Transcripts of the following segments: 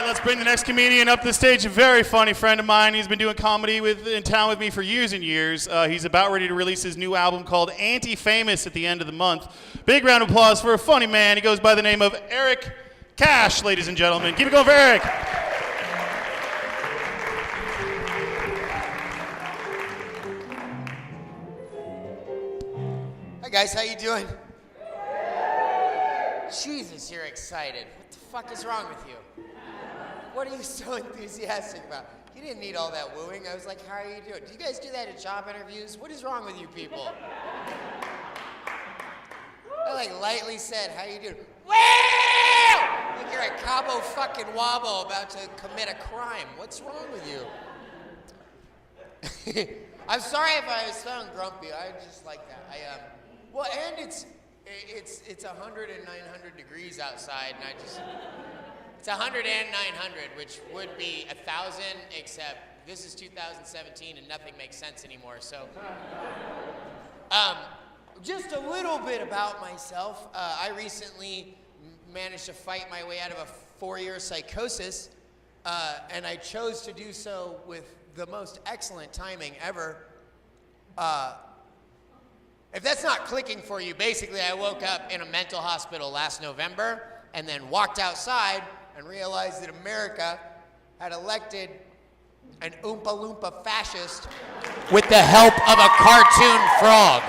right, let's bring the next comedian up to the stage. A very funny friend of mine. He's been doing comedy in town with me for years and years. He's about ready to release his new album called Anti-Famous at the end of the month. Big round of applause for a funny man. He goes by the name of Eric Cash, ladies and gentlemen. Keep it going for Eric. Hi guys, how you doing? Jesus, you're excited. What the fuck is wrong with you? What are you so enthusiastic about? You didn't need all that wooing. I was like, how are you doing? Do you guys do that at job interviews? What is wrong with you people? I like lightly said, how you doing? Wow! Like you're a Cabo fucking Wabo about to commit a crime. What's wrong with you? I'm sorry if I sound grumpy. I just like that. Well, and it's 100 and 900 degrees outside, and it's 100 and 900, which would be 1,000, except this is 2017 and nothing makes sense anymore. So, just a little bit about myself. I recently managed to fight my way out of a 4-year psychosis, and I chose to do so with the most excellent timing ever. If that's not clicking for you, basically I woke up in a mental hospital last November and then walked outside and realized that America had elected an Oompa Loompa fascist with the help of a cartoon frog.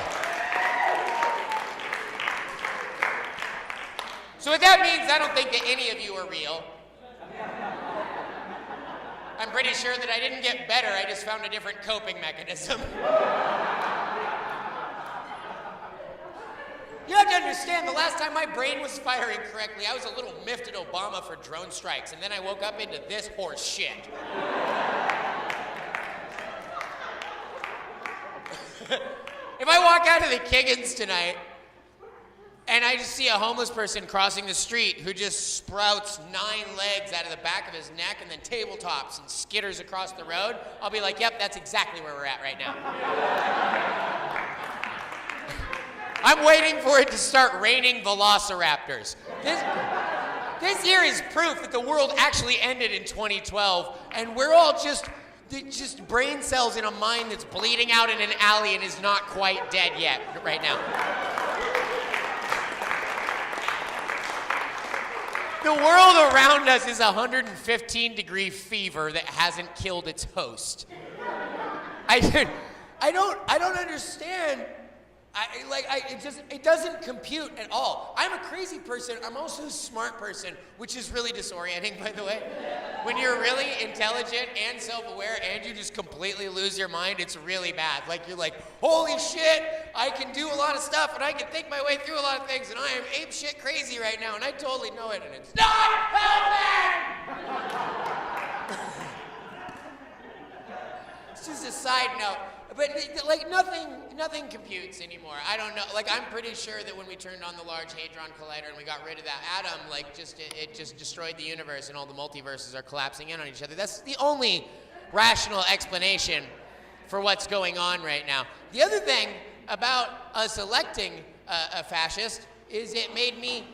So what that means, I don't think that any of you are real. I'm pretty sure that I didn't get better, I just found a different coping mechanism. You have to understand, the last time my brain was firing correctly, I was a little miffed at Obama for drone strikes, and then I woke up into this horse shit. If I walk out of the Kiggins tonight, and I just see a homeless person crossing the street who just sprouts 9 legs out of the back of his neck and then tabletops and skitters across the road, I'll be like, yep, that's exactly where we're at right now. I'm waiting for it to start raining velociraptors. This year is proof that the world actually ended in 2012, and we're all just brain cells in a mind that's bleeding out in an alley and is not quite dead yet right now. The world around us is 115-degree fever that hasn't killed its host. I don't understand. It doesn't compute at all. I'm a crazy person. I'm also a smart person, which is really disorienting, by the way. When you're really intelligent and self-aware and you just completely lose your mind, it's really bad. Like, you're like, holy shit, I can do a lot of stuff and I can think my way through a lot of things and I am ape shit crazy right now and I totally know it and it's not helping! It's just a side note. But like nothing computes anymore. I don't know. Like I'm pretty sure that when we turned on the Large Hadron Collider and we got rid of that atom, like it just destroyed the universe and all the multiverses are collapsing in on each other. That's the only rational explanation for what's going on right now. The other thing about us electing a fascist is it made me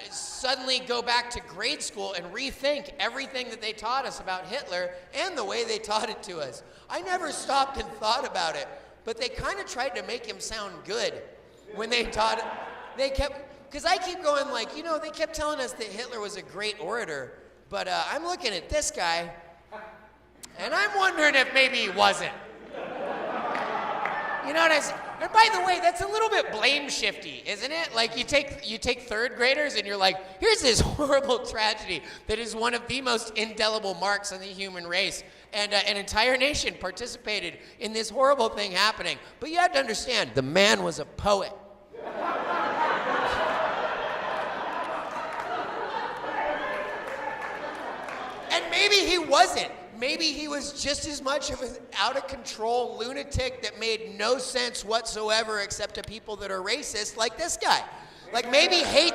suddenly go back to grade school and rethink everything that they taught us about Hitler and the way they taught it to us. I never stopped and thought about it, but they kind of tried to make him sound good when they taught it. They kept, because I keep going like, you know, they kept telling us that Hitler was a great orator, but I'm looking at this guy, and I'm wondering if maybe he wasn't. You know what I said? And by the way, that's a little bit blame shifty, isn't it? Like you take third graders and you're like, here's this horrible tragedy that is one of the most indelible marks on the human race. And an entire nation participated in this horrible thing happening. But you have to understand, the man was a poet. And maybe he wasn't. Maybe he was just as much of an out-of-control lunatic that made no sense whatsoever except to people that are racist, like this guy. Like maybe hate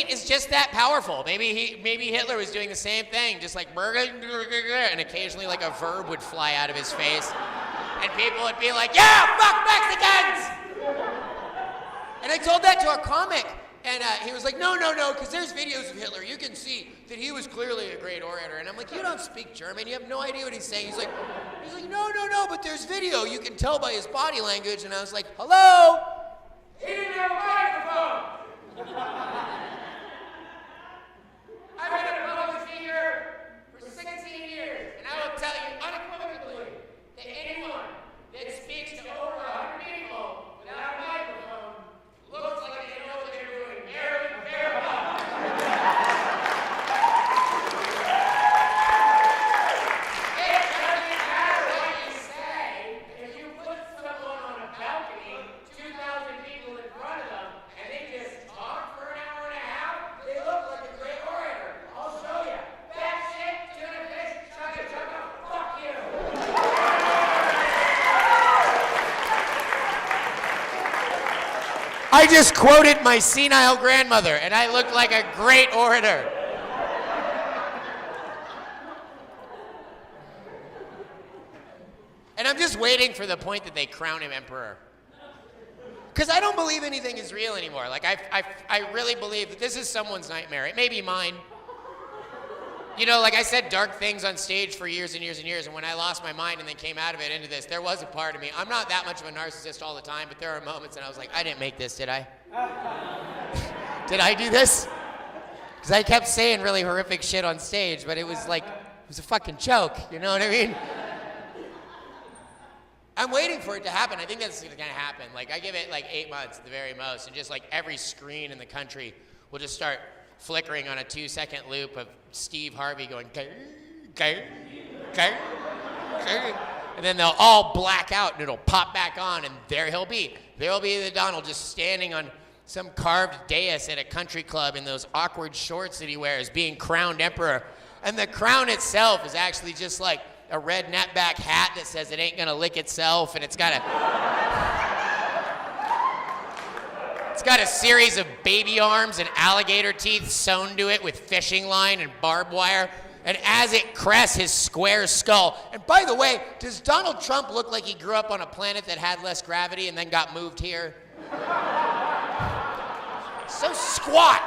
is just that powerful. Maybe Hitler was doing the same thing, just like and occasionally like a verb would fly out of his face, and people would be like, "Yeah, fuck Mexicans!" And I told that to a comic, and he was like, no, because there's videos of Hitler. You can see that he was clearly a great orator. And I'm like, you don't speak German. You have no idea what he's saying. He's like, no, but there's video. You can tell by his body language. And I was like, hello? He didn't have a microphone. I've been a public figure for 16 years, and I will tell you unequivocally that anyone that speaks to over 100 people without a microphone looks like they know what they're doing very, very well. It doesn't matter what you say. If you put someone on a balcony, 2,000 people in front of them, and they just talk for an hour and a half, they look like a great orator. I'll show you. Fat shit, tuna fish, chugga chugga, fuck you. I just quoted my senile grandmother, and I look like a great orator. And I'm just waiting for the point that they crown him emperor. Because I don't believe anything is real anymore. Like, I really believe that this is someone's nightmare. It may be mine. You know, like I said dark things on stage for years and years and years, and when I lost my mind and then came out of it into this, there was a part of me. I'm not that much of a narcissist all the time, but there are moments and I was like, I didn't make this, did I? Did I do this? Because I kept saying really horrific shit on stage, but it was like, it was a fucking joke, you know what I mean? I'm waiting for it to happen. I think that's gonna happen. Like, I give it like 8 months at the very most, and just like every screen in the country will just start flickering on a 2-second loop of Steve Harvey going, "Gay, gay, gay, gay," and then they'll all black out and it'll pop back on, and there he'll be. There'll be the Donald just standing on some carved dais at a country club in those awkward shorts that he wears, being crowned emperor. And the crown itself is actually just like a red netback hat that says it ain't gonna lick itself, and it's got a series of baby arms and alligator teeth sewn to it with fishing line and barbed wire. And as it crests his square skull. And by the way, does Donald Trump look like he grew up on a planet that had less gravity and then got moved here? So squat.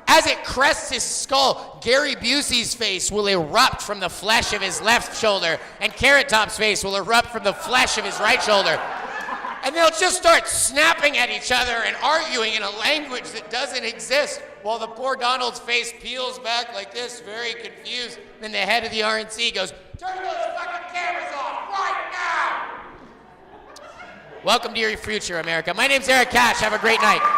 As it crests his skull, Gary Busey's face will erupt from the flesh of his left shoulder, and Carrot Top's face will erupt from the flesh of his right shoulder. And they'll just start snapping at each other and arguing in a language that doesn't exist, while the poor Donald's face peels back like this, very confused. Then the head of the RNC goes, "Turn those fucking cameras off right now!" Welcome to your future, America. My name's Eric Cash. Have a great night.